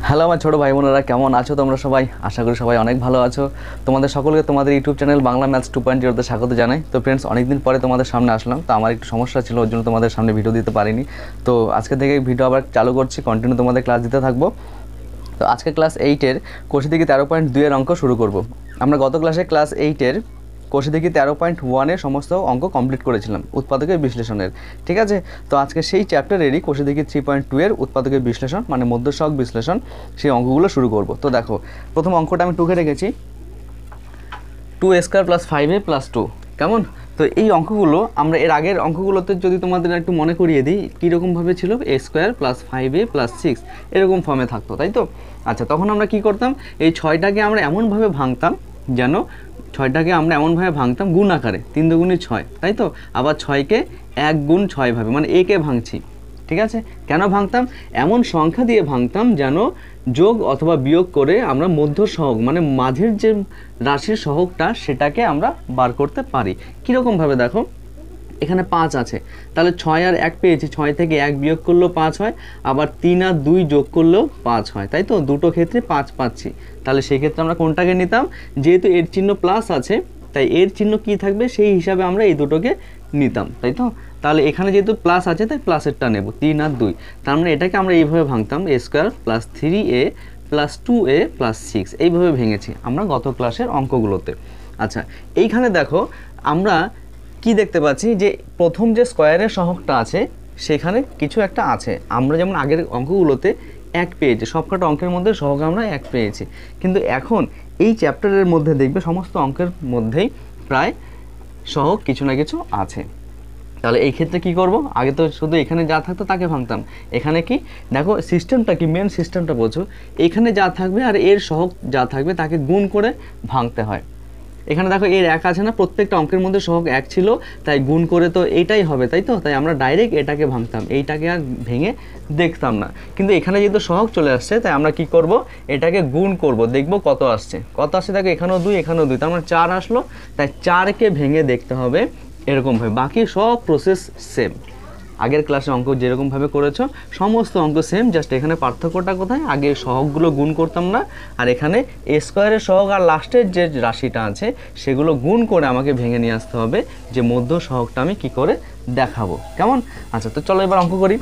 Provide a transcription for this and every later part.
Hello আমার ছোটো ভাই বোনেরা, কেমন আছো তোমরা সবাই? আশা করি সবাই অনেক ভালো আছো। তোমাদের সকলকে তোমাদের ইউটিউব চ্যানেল বাংলা ম্যাথস 2.0 স্বাগত জানাই। তো ফ্রেন্ডস, অনেকদিন পরে তোমাদের সামনে আসলাম। তো আমার একটু সমস্যা ছিল, ওর জন্য তোমাদের সামনে ভিডিও দিতে পারিনি। তো আজকে থেকে ভিডিও আবার চালু করছি, কন্টিনিউ তোমাদের ক্লাস দিতে থাকবো। তো আজকে ক্লাস 8-এর কোষে দিকে 13.2-এর অঙ্ক শুরু করব। আমরা গত ক্লাসে ক্লাস 8-এর কোষে দিকে 13.1-এর সমস্ত অঙ্ক কমপ্লিট করেছিলাম উৎপাদকের বিশ্লেষণের, ঠিক আছে। তো আজকে সেই চ্যাপ্টারেরই কোষে দিকে 3.2-এর উৎপাদকের বিশ্লেষণ মানে মধ্য সহগ বিশ্লেষণ, সেই অঙ্কগুলো শুরু করব। তো দেখো, প্রথম অঙ্কটা আমি 2-কে রেখেছি, 2a² + 5a + 2, কেমন? তো এই অঙ্কগুলো আমরা এর আগের অঙ্কগুলোতে যদি তোমাদের একটু মনে করিয়ে দিই, কীরকমভাবে ছিল, a² + 5a + 6 এরকম ফর্মে থাকতো, তাই তো? আচ্ছা, তখন আমরা কি করতাম, এই 6টাকে আমরা এমনভাবে ভাঙতাম যেন 6টাকে আমরা এমনভাবে ভাঙতাম গুণ আকারে, 3 দুগুণে 6, তাই তো? আবার 6কে 1 গুণ 6 ভাবে, মানে একে ভাঙছি, ঠিক আছে। কেন ভাঙতাম? এমন সংখ্যা দিয়ে ভাঙতাম যেন যোগ অথবা বিয়োগ করে আমরা মধ্য সহগ মানে মাঝের যে রাশির সহগটা সেটাকে আমরা বার করতে পারি। কীরকমভাবে দেখো, এখানে 5 আছে, তাহলে 6 আর 1 পেয়েছি, 6 থেকে 1 বিয়োগ করলেও 5 হয়, আবার 3 আর 2 যোগ করলেও 5 হয়, তাই তো? দুটো ক্ষেত্রে 5 পাচ্ছি। তাহলে সেই ক্ষেত্রে আমরা কোনটাকে নিতাম? যেহেতু এর চিহ্ন প্লাস আছে, তাই এর চিহ্ন কি থাকবে সেই হিসাবে আমরা এই দুটোকে নিতাম, তাই তো? তাহলে এখানে যেহেতু প্লাস আছে তাই প্লাসেরটা নেব, 3 আর 2। তার মানে এটাকে আমরা এইভাবে ভাঙতাম, a² + 3a + 2a + 6, এইভাবে ভেঙেছি আমরা গত ক্লাসের অঙ্কগুলোতে। আচ্ছা, এইখানে দেখো আমরা কি দেখতে পাচ্ছি, যে প্রথম যে স্কোয়ারের সহগটা আছে সেখানে কিছু একটা আছে। আমরা যেমন আগের অঙ্কগুলোতে 1 পেয়েছি, সবকটা অঙ্কের মধ্যে সহগ আমরা 1 পেয়েছি, কিন্তু এখন এই চ্যাপ্টারের মধ্যে দেখবে সমস্ত অঙ্কের মধ্যেই প্রায় সহগ কিছু না কিছু আছে। তাহলে এই ক্ষেত্রে কি করব? আগে তো শুধু এখানে যা থাকতো তাকে ভাঙতাম, এখানে কি দেখো সিস্টেমটা কি, মেন সিস্টেমটা বোঝো। এখানে যা থাকবে আর এর সহগ যা থাকবে তাকে গুণ করে ভাঙতে হয়। এখানে দেখো এর 1 আছে না, প্রত্যেকটা অঙ্কের মধ্যে সহগ 1 ছিল, তাই গুণ করে তো এইটাই হবে, তাই তো? তাই আমরা ডাইরেক্ট এটাকে ভাঙতাম, এইটাকে আর ভেঙে দেখতাম না। কিন্তু এখানে যেহেতু সহগ চলে আসছে, তাই আমরা কি করব, এটাকে গুণ করব, দেখব কত আসছে। কত আসছে দেখো, এখানেও 2 এখানেও 2, তার মানে 4 আসলো, তাই 4কে ভেঙে দেখতে হবে এরকমভাবে। বাকি সব প্রসেস সেম, আগের ক্লাসে অঙ্ক যেরকমভাবে করেছো সমস্ত অঙ্ক সেম, জাস্ট এখানে পার্থক্যটা কোথায়, আগে সহগগুলো গুণ করতাম না, আর এখানে a² সহগ আর লাস্টের যে রাশিটা আছে সেগুলো গুণ করে আমাকে ভেঙে নিয়ে আসতে হবে, যে মধ্য সহগটা আমি কি করে দেখাবো, কেমন? আচ্ছা, তো চলো এবার অঙ্ক করি।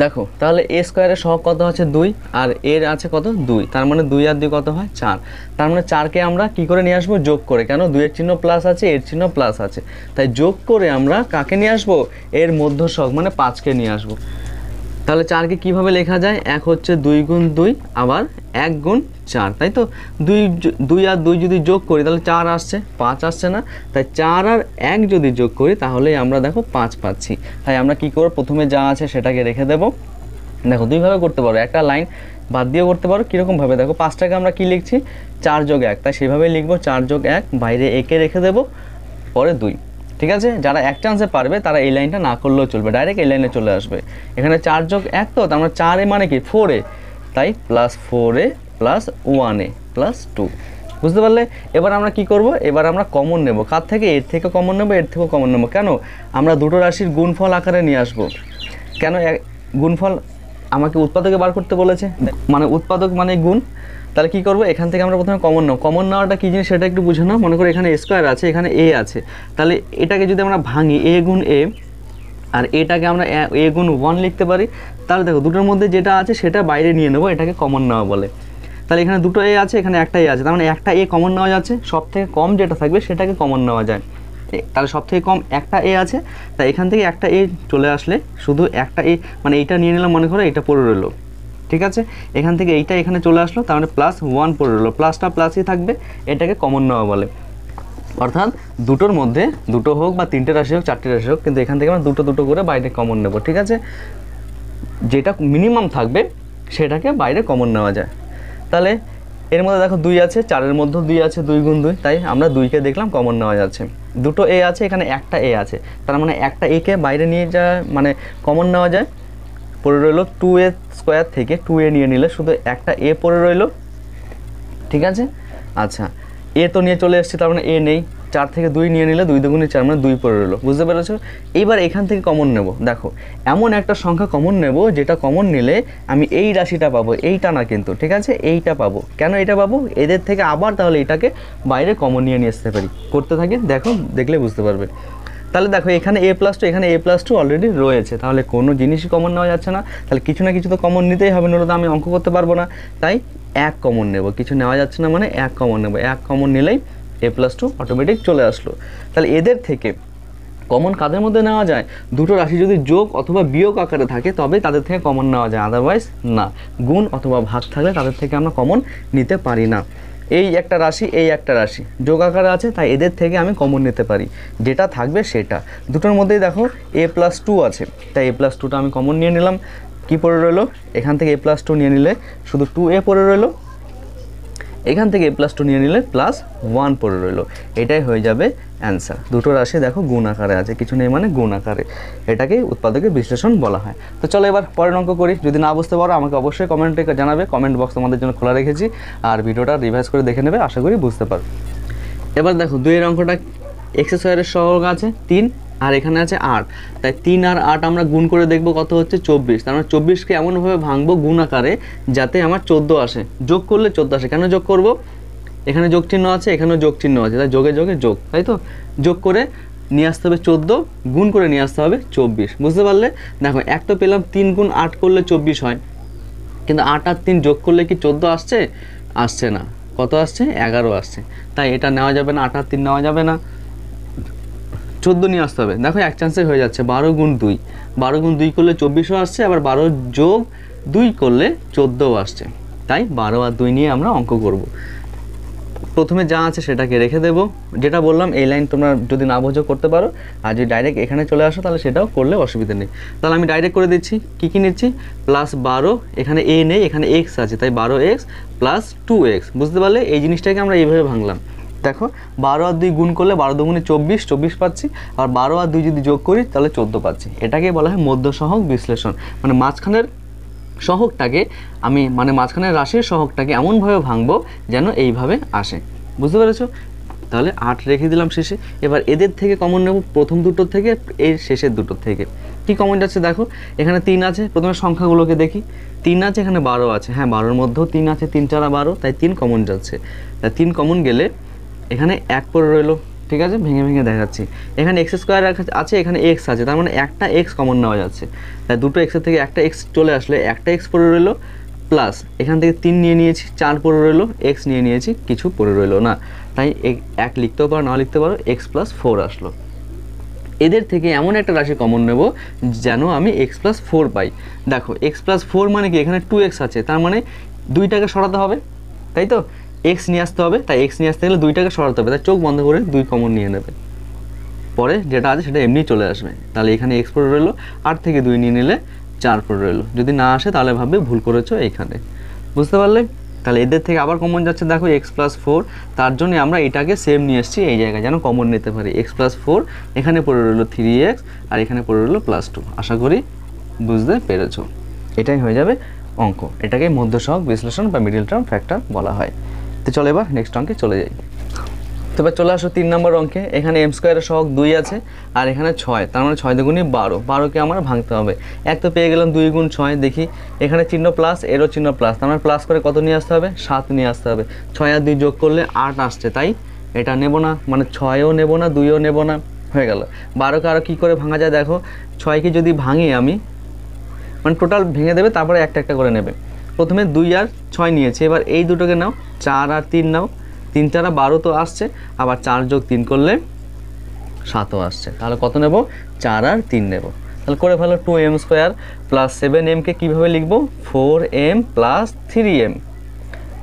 দেখো, তাহলে a² সহগ কত আছে 2, আর এর আছে কত 2, তার মানে 2 আর 2 কত হয় 4। তার মানে 4কে আমরা কি করে নিয়ে আসবো, যোগ করে। কেন? 2 এর চিহ্ন প্লাস আছে, এর চিহ্ন প্লাস আছে, তাই যোগ করে আমরা কাকে নিয়ে আসবো, এর মধ্য সহগ মানে 5কে নিয়ে আসবো। তাহলে 4কে কিভাবে লেখা যায়, 1 হচ্ছে 2 গুণ 2, আবার 1 গুণ 4, তাই তো? 2 আর 2 যদি যোগ করি তাহলে 4 আসছে, 5 আসছে না, তাই 4 আর 1 যদি যোগ করি তাহলে আমরা দেখো 5 পাচ্ছি। তাই আমরা কি করব, প্রথমে যা আছে সেটাকে রেখে দেব। দেখো, দুইভাবে করতে পারো, একটা লাইন বাদ দিয়ে করতে পারো। কীরকমভাবে দেখো, 5টাকে আমরা কি লিখছি, 4 যোগ 1, তাই সেভাবেই লিখবো, 4 যোগ 1, বাইরে একে রেখে দেবো, পরে 2, ঠিক আছে। যারা এক চান্সে পারবে তারা এই লাইনটা না করলেও চলবে, ডাইরেক্ট এই লাইনে চলে আসবে। এখানে 4 যোগ 1, তো আমরা 4 মানে কি 4a, তাই +4a + 1a + 2, বুঝতে পারলে? এবার আমরা কি করব, এবার আমরা কমন নেব। কার থেকে? এর থেকে কমন নেব, এর থেকেও কমন নেব। কেন? আমরা দুটো রাশির গুণফল আকারে নিয়ে আসব। কেন? গুণফল আমাকে উৎপাদকে বার করতে বলেছে, মানে উৎপাদক মানে গুণ। তাহলে কি করব, এখান থেকে আমরা প্রথমে কমন নেব। কমন নেওয়াটা কী জিনিস সেটা একটু বুঝে নাও। মনে করো এখানে a² আছে, এখানে a আছে, তাহলে এটাকে যদি আমরা ভাঙি, a গুণ a, আর এটাকে আমরা a গুণ 1 লিখতে পারি। তাহলে দেখো, দুটোর মধ্যে যেটা আছে সেটা বাইরে নিয়ে নেব, এটাকে কমন নেওয়া বলে। তাহলে এখানে দুটো a আছে, এখানে একটা a আছে, তার মানে একটা a কমন নেওয়া যাচ্ছে, সব থেকে কম যেটা থাকবে সেটাকে কমন নেওয়া যায়। তাহলে সব থেকে কম একটা a আছে, তাই এখান থেকে একটা a চলে আসলে শুধু একটা a, মানে এইটা নিয়ে নিলাম, মনে করো এটা পড়ে রইলো, ঠিক আছে। এখান থেকে এইটা এখানে চলে আসলো, তার মানে +1 পড়ে রইলো, প্লাসটা প্লাসই থাকবে, এটাকে কমন নেওয়া বলে। অর্থাৎ দুটোর মধ্যে, দুটো হোক বা 3টে রাশি হোক, 4টে রাশি হোক, কিন্তু এখান থেকে আমরা দুটো দুটো করে বাইরে কমন নেব, ঠিক আছে। যেটা মিনিমাম থাকবে সেটাকে বাইরে কমন নেওয়া যায়। তাহলে এর মধ্যে দেখো 2 আছে, 4-এর মধ্যেও 2 আছে, 2 গুণ 2, তাই আমরা 2কে দেখলাম কমন নেওয়া যাচ্ছে। দুটো a আছে, এখানে একটা a আছে, তার মানে একটা a কে বাইরে নিয়ে যায়, মানে কমন নেওয়া যায়। পড়ে রইলো 2a² থেকে 2a নিয়ে নিলে শুধু একটা a পড়ে রইলো, ঠিক আছে। আচ্ছা, এ তো নিয়ে চলে এসেছে, তার মানে এ নেই। 4 থেকে 2 নিয়ে নিলে 2 দুগুণে 4 মানে 2 পড়ে রইলো। বুঝতে পেরেছো? এইবার এখান থেকে কমন নেব। দেখো এমন একটা সংখ্যা কমন নেব যেটা কমন নিলে আমি এই রাশিটা পাবো, এইটা না কিন্তু, ঠিক আছে, এইটা পাবো। কেন এইটা পাবো? এদের থেকে আবার তাহলে এটাকে বাইরে কমন নিয়ে আসতে পারি। করতে থাকি, দেখো, দেখলে বুঝতে পারবে। তাহলে দেখো এখানে a+2, এখানে a+2 অলরেডি রয়েছে, তাহলে কোনো জিনিসই কমন নেওয়া যাচ্ছে না, তাহলে কিছু না কিছু তো কমন নিতেই হবে, নইলে তো আমি অঙ্ক করতে পারবো না। তাই 1 কমন নেব, কিছু নেওয়া যাচ্ছে না মানে 1 কমন নেব। 1 কমন নিলেই a+2 অটোমেটিক চলে আসলো। তাহলে এদের থেকে কমন কাদের মধ্যে নেওয়া যায়? দুটো রাশি যদি যোগ অথবা বিয়োগ আকারে থাকে তবে তাদের থেকে কমন নেওয়া যায়, আদারওয়াইজ না। গুণ অথবা ভাগ থাকলে তাদের থেকে আমরা কমন নিতে পারি না। এই একটা রাশি, এই একটা রাশি যোগ আকারে আছে, তাই এদের থেকে আমি কমন নিতে পারি, যেটা থাকবে সেটা। দুটোর মধ্যেই দেখো a+2 আছে, তাই a+2টা আমি কমন নিয়ে নিলাম। কি পড়ে রইলো? এখান থেকে a+2 নিয়ে নিলে শুধু 2a পড়ে রইলো, এখান থেকে a+2 নিয়ে নিলে +1 পড়ে রইলো। এটাই হয়ে যাবে অ্যান্সার। দুটো রাশি দেখো গুণ আকারে আছে, কিছু নেই মানে গুণ আকারে, এটাকেই উৎপাদকের বিশ্লেষণ বলা হয়। তো চলো এবার পরের অঙ্ক করি। যদি না বুঝতে পারো আমাকে অবশ্যই কমেন্টে জানাবে, কমেন্ট বক্স তোমাদের জন্য খোলা রেখেছি, আর ভিডিওটা রিভাইজ করে দেখে নেবে, আশা করি বুঝতে পারো। এবার দেখো 2 এর অঙ্কটা x² এর সহগ আছে 3, আর এখানে আছে 8, তাই 3 আর 8 আমরা গুণ করে দেখব কত হচ্ছে 24। তার মানে 24কে এমনভাবে ভাঙবো গুণ আকারে যাতে আমার 14 আসে, যোগ করলে 14 আসে। কেন যোগ করব? এখানে যোগ চিহ্ন আছে, এখানেও যোগ চিহ্ন আছে, তাই যোগে যোগে যোগ, তাই তো। যোগ করে নিয়ে আসতে হবে 14, গুণ করে নিয়ে আসতে হবে 24। বুঝতে পারলে? দেখো এক তো পেলাম 3 গুণ 8 করলে 24 হয়, কিন্তু 8 আর 3 যোগ করলে কি 14 আসছে? আসছে না। কত আসছে? 11 আসছে। তাই এটা নেওয়া যাবে না, 8 আর 3 নেওয়া যাবে না, 14 নিয়ে আসতে হবে। দেখো এক চান্সে হয়ে যাচ্ছে 12 গুণ 2, 12 গুণ 2 করলে 24ও আসছে, আবার 12 যোগ 2 করলে 14ও আসছে। তাই 12 আর 2 নিয়ে আমরা অঙ্ক করব। প্রথমে যা আছে সেটাকে রেখে দেব, যেটা বললাম এই লাইন তোমরা যদি না বোঝো করতে পারো, আর যদি ডাইরেক্ট এখানে চলে আসো তাহলে সেটাও করলে অসুবিধা নেই। তাহলে আমি ডাইরেক্ট করে দিচ্ছি। কী কী নিচ্ছি? +12, এখানে a নেই, এখানে x আছে, তাই 12x + 2x। বুঝতে পারলে? এই জিনিসটাকে আমরা এইভাবে ভাঙলাম। দেখো 12 আর 2 গুণ করলে 12 দুগুণে 24, 24 পাচ্ছি, আর 12 আর 2 যদি যোগ করি তাহলে 14 পাচ্ছি। এটাকে বলা হয় মধ্য সহগ বিশ্লেষণ, মানে মাঝখানের সহগটাকে আমি, মানে মাঝখানের রাশির সহগটাকে এমনভাবে ভাঙবো যেন এইভাবে আসে। বুঝতে পেরেছো? তাহলে 8 রেখে দিলাম শেষে। এবার এদের থেকে কমন নেব, প্রথম দুটোর থেকে, এর শেষের দুটোর থেকে। কি কমন যাচ্ছে? দেখো এখানে 3 আছে, প্রথমে সংখ্যাগুলোকে দেখি। 3 আছে, এখানে 12 আছে, হ্যাঁ 12-র মধ্যেও 3 আছে, 3 4 12, তাই 3 কমন যাচ্ছে। তাই 3 কমন গেলে এখানে 1 পড়ে রইলো, ঠিক আছে, ভেঙে ভেঙে দেখাচ্ছি। এখানে x² আছে, এখানে x আছে, তার মানে একটা x কমন নেওয়া যাচ্ছে, তাই দুটো x এর থেকে একটা x চলে আসলে একটা x পড়ে রইলো, প্লাস এখান থেকে 3 নিয়ে নিয়েছি, 4 পড়ে রইলো, x নিয়ে নিয়েছি, কিছু পড়ে রইলো না, তাই 1 লিখতেও পারো, না লিখতে পারো, x + 4 আসলো। এদের থেকে এমন একটা রাশি কমন নেব যেন আমি x + 4 পাই। দেখো x + 4 মানে কি? এখানে 2x আছে, তার মানে 2টাকে সরাতে হবে, তাই তো, x নিয়ে আসতে হবে, তাই x নিয়ে আসতে গেলে 2টাকে সরাতে হবে, তাই চোখ বন্ধ করে 2 কমন নিয়ে নেবে, পরে যেটা আছে সেটা এমনি চলে আসবে। তাহলে এখানে x পড়ে রইলো, 8 থেকে 2 নিয়ে নিলে 4 পড়ে রইলো। যদি না আসে তাহলে ভাববে ভুল করেছো এইখানে। বুঝতে পারলে? তাহলে এদের থেকে আবার কমন যাচ্ছে, দেখো x + 4, তার জন্য আমরা এটাকে সেম নিয়ে এসেছি এই জায়গায় যেন কমন নিতে পারি। x + 4, এখানে পড়ে রইলো 3x, আর এখানে পড়ে রইলো +2। আশা করি বুঝতে পেরেছো। এটাই হয়ে যাবে অঙ্ক। এটাকে মধ্য সহগ বিশ্লেষণ বা মিডল টার্ম ফ্যাক্টর বলা হয়। তো চলো এবার নেক্সট অঙ্কে চলে যাই। তো এবার চলে আসো 3 নম্বর অঙ্কে। এখানে m² এর সহগ 2 আছে, আর এখানে 6, তার মানে 6 দুগুণে 12, 12কে আমার ভাঙতে হবে। এক তো পেয়ে গেলাম 2 গুণ 6, দেখি এখানে চিহ্ন প্লাস, এরও চিহ্ন প্লাস, তার মানে প্লাস করে কত নিয়ে আসতে হবে? 7 নিয়ে আসতে হবে। 6 আর 2 যোগ করলে 8 আসছে, তাই এটা নেব না, মানে 6ও নেব না, 2ও নেব না, হয়ে গেল। 12কে আরও কী করে ভাঙা যায়? দেখো 6কে যদি ভাঙি আমি, মানে টোটাল ভেঙে দেবে, তারপরে একটা একটা করে নেবে। প্রথমে 2 আর 6 নিয়েছে, এবার এই দুটোকে নাও, 4 আর 3 নাও, 3 4 12 তো আসছে, আবার 4 যোগ 3 করলে 7ও আসছে। তাহলে কত নেব? 4 আর 3 নেব। তাহলে করে ফেলো। 2m² + 7mকে কীভাবে লিখবো? 4m + 3m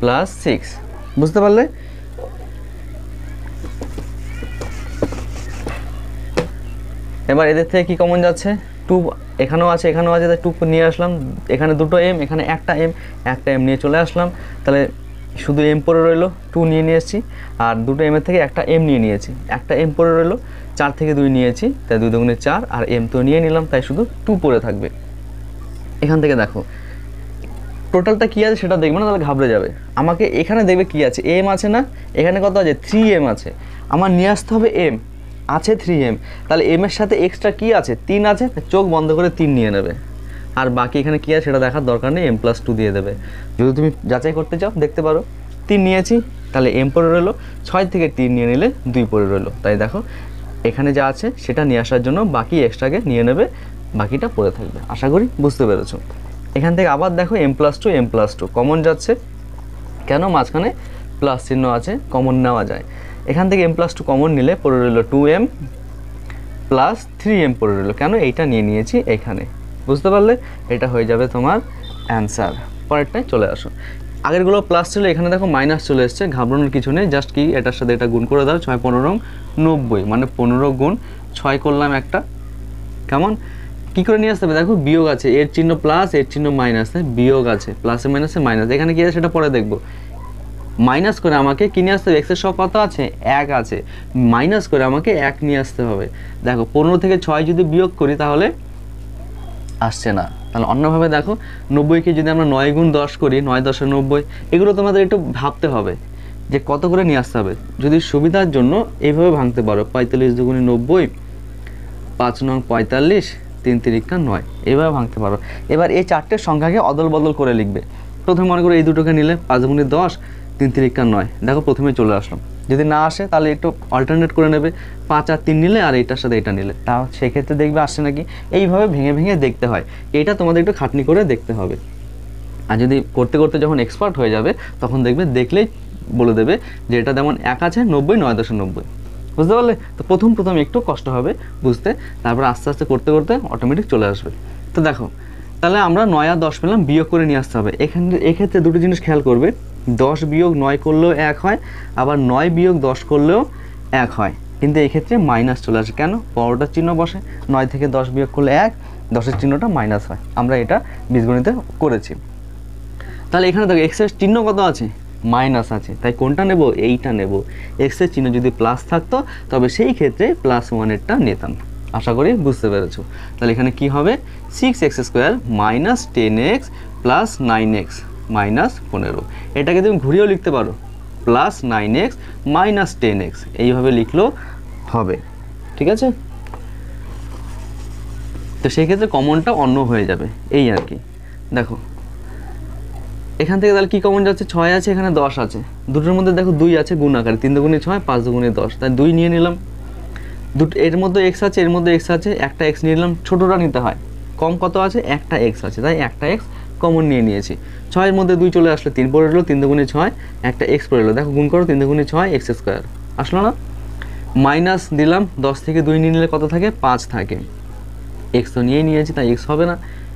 + 6। বুঝতে পারলে? এবার এদের থেকে কি কমন যাচ্ছে? 2 এখানেও আছে, এখানেও আছে, তাই 2 নিয়ে আসলাম। এখানে দুটো m, এখানে একটা m নিয়ে চলে আসলাম। তাহলে শুধু m পড়ে রইলো, 2 নিয়ে এসেছি, আর দুটো m এর থেকে একটা m নিয়ে নিয়েছি, একটা m পড়ে রইলো। 4 থেকে 2 নিয়েছি, তাই 2 দুগুণে 4, আর m তো নিয়ে নিলাম, তাই শুধু 2 পড়ে থাকবে। এখান থেকে দেখো টোটালটা কী আছে সেটা দেখবে না, তাহলে ঘাবড়ে যাবে। আমাকে এখানে দেখবে কী আছে, এম আছে না, এখানে কত আছে 3m আছে, আমার নিয়ে আসতে হবে এম, আছে 3m, তাহলে এম এর সাথে এক্সট্রা কী আছে 3 আছে, চোখ বন্ধ করে 3 নিয়ে নেবে, আর বাকি এখানে কী আছে সেটা দেখার দরকার নেই, m+2 দিয়ে দেবে। যদি তুমি যাচাই করতে চাও দেখতে পারো, 3 নিয়েছি তাহলে m পড়ে রইলো, 6 থেকে 3 নিয়ে নিলে 2 পড়ে রইলো। তাই দেখো এখানে যা আছে সেটা নিয়ে আসার জন্য বাকি এক্সট্রাকে নিয়ে নেবে, বাকিটা পড়ে থাকবে। আশা করি বুঝতে পেরেছো। এখান থেকে আবার দেখো m+2 কমন যাচ্ছে, কেন মাঝখানে প্লাস চিহ্ন আছে, কমন নেওয়া যায়। এখান থেকে m+2 কমন নিলে পড়ে রইলো 2m প্লাস 3m পড়ে রইলো, কেন এইটা নিয়ে নিয়েছি এখানে, বুঝতে পারলে? এটা হয়ে যাবে তোমার অ্যান্সার। পরেরটায় চলে আসো, আগেরগুলো প্লাস ছিল, এখানে দেখো মাইনাস চলে এসছে, ঘাবড়ানোর কিছু নেই, জাস্ট কি এটার সাথে এটা গুণ করে দাও, 6 15 90, মানে 15 গুণ 6 করলাম একটা, কেমন কী করে নিয়ে আসতে হবে দেখো, বিয়োগ আছে, এর চিহ্ন প্লাস এর চিহ্ন মাইনাস, তাই বিয়োগ আছে, প্লাসে মাইনাসে মাইনাস, এখানে কী আছে সেটা পরে দেখবো। মাইনাস করে আমাকে কী নিয়ে আসতে হবে, এক্সের সব কত আছে 1 আছে, মাইনাস করে আমাকে 1 নিয়ে আসতে হবে। দেখো 15 থেকে 6 যদি বিয়োগ করি তাহলে আসছে না, তাহলে অন্যভাবে দেখো 90কে যদি আমরা 9 গুণ 10 করি, 9 10 90, এগুলো তোমাদের একটু ভাবতে হবে যে কত করে নিয়ে আসতে হবে। যদি সুবিধার জন্য এইভাবে ভাঙতে পারো, 45 দুগুণে 90, 5 নং 45, 3 তিরিকা 9, এইভাবে ভাঙতে পারো। এবার এই চারটের সংখ্যাকে অদল বদল করে লিখবে। প্রথমে মনে করো এই দুটোকে নিলে 5 দুগুণে 10, 3 তিরিকা 9, দেখো প্রথমে চলে আসলাম। যদি না আসে তাহলে একটু অল্টারনেট করে নেবে, 5 আর 3 নিলে আর এইটার সাথে এটা নিলে, তা সেক্ষেত্রে দেখবে আসছে নাকি। এইভাবে ভেঙে ভেঙে দেখতে হয়, এইটা তোমাদের একটু খাটনি করে দেখতে হবে। আর যদি করতে করতে যখন এক্সপার্ট হয়ে যাবে তখন দেখবে দেখলেই বলে দেবে যে এটা যেমন 1 আছে 90, 9.90, বুঝতে পারলে? তো প্রথম একটু কষ্ট হবে বুঝতে, তারপর আস্তে আস্তে করতে করতে অটোমেটিক চলে আসবে। তো দেখো তাহলে আমরা 9 আর 10 পেলাম, বিয়োগ করে নিয়ে আসতে হবে। এক্ষেত্রে দুটো জিনিস খেয়াল করবে, 10 বিয়োগ 9 করলেও 1 হয়, আবার 9 বিয়োগ 10 করলেও 1 হয়, কিন্তু এক্ষেত্রে মাইনাস চলে আসে, কেন? বড়টার চিহ্ন বসে, 9 থেকে 10 বিয়োগ করলে 1, 10-এর চিহ্নটা মাইনাস হয়, আমরা এটা বীজগণিতে করেছি। তাহলে এখানে দেখো এক্সের চিহ্ন কত আছে, মাইনাস আছে, তাই কোনটা নেব, এইটা নেব। এক্সের চিহ্ন যদি প্লাস থাকতো তবে সেই ক্ষেত্রে +1এরটা নিতাম। আশা করি বুঝতে পেরেছো। তাহলে এখানে কি হবে, 6x² - 10x + 9x - 15, এটাকে তুমি ঘুরিয়েও লিখতে পারো, +9x - 10x, এইভাবে লিখলেও হবে, ঠিক আছে? তো সেই ক্ষেত্রে কমনটা অন্য হয়ে যাবে, এই আর কি। দেখো এখান থেকে তাহলে কী কমন যাচ্ছে, 6 আছে, এখানে 10 আছে, দুটোর মধ্যে দেখো 2 আছে গুণ আকারে, 3 দুগুণে 6, 5 দুগুণে 10, তাই 2 নিয়ে নিলাম। এর মধ্যে x আছে, এর মধ্যে x আছে, একটা x নিয়ে নিলাম, ছোটোটা নিতে হয়, কম কত আছে, একটা x আছে, তাই একটা x কমন নিয়ে নিয়েছি। 6 এর মধ্যে 2 চলে আসলে 3 পড়ে এলো, 3 দুগুণে 6, একটা x পড়ে এলো, দেখো গুণ করো, 3 দুগুণে 6, x² আসলো না, মাইনাস দিলাম, 10 থেকে 2 নিয়ে নিলে কত থাকে, 5 থাকে, x তো নিয়েই নিয়েছি তাই x হবে না।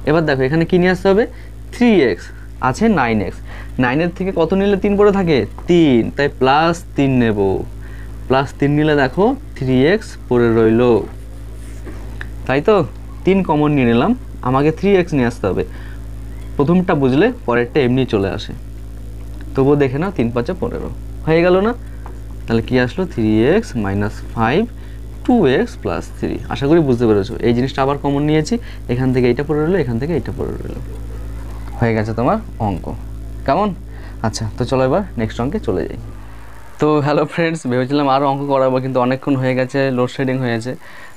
এবার দেখো এখানে কী নিয়ে আসতে হবে, 3x আছে, 9x, 9-এর থেকে কত নিলে 3 পড়ে থাকে, 3, তাই +3 নেব, +3 নিলে দেখো 3x পড়ে রইল, তাই তো 3 কমন নিয়ে নিলাম, আমাকে 3x নিয়ে আসতে হবে। প্রথমটা বুঝলে পরেরটা এমনি চলে আসে, তবুও দেখে নাও, 3 5 15 হয়ে গেল না? তাহলে কি আসলো, 3x - 5 2x + 3। আশা করি বুঝতে পেরেছো। এই জিনিসটা আবার কমন নিয়েছি, এখান থেকে এইটা পড়ে রইলো, এখান থেকে এইটা পড়ে রইলো, হয়ে গেছে তোমার অঙ্ক, কেমন? আচ্ছা, তো চলো এবার নেক্সট অঙ্কে চলে যাই। তো হ্যালো ফ্রেন্ডস, ভেবেছিলাম আরও অঙ্ক করাবো, কিন্তু অনেকক্ষণ হয়ে গেছে, লোডশেডিং হয়েছে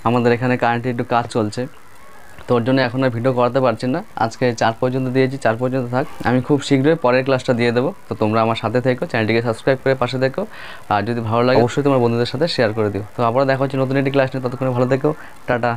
আমাদের এখানে, কারেন্টে একটু কাজ চলছে, তো ওর জন্য এখন আর ভিডিও করাতে পারছি না। আজকে 4 পর্যন্ত দিয়েছি, 4 পর্যন্ত থাক, আমি খুব শীঘ্রই পরের ক্লাসটা দিয়ে দেবো। তো তোমরা আমার সাথে থেকো, চ্যানেলটিকে সাবস্ক্রাইব করে পাশে থেকো, আর যদি ভালো লাগে অবশ্যই তোমার বন্ধুদের সাথে শেয়ার করে দিও। তো আবার দেখা হচ্ছে নতুন একটি ক্লাস নিয়ে, ততক্ষণে ভালো থেকো, টাটা।